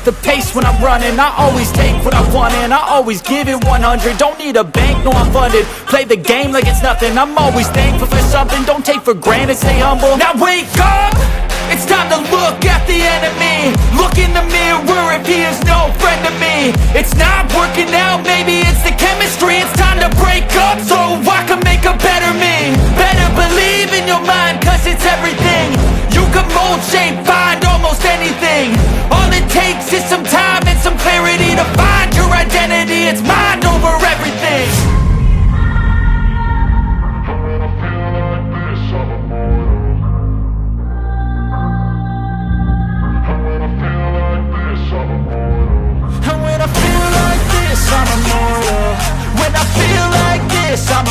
the pace when I'm running. I always take what I want and I always give it 100. Don't need a bank, no I'm funded. Play the game like it's nothing. I'm always thankful for something. Don't take for granted, stay humble. Now wake up! It's time to look at the enemy. Look in the mirror if he is no friend to me.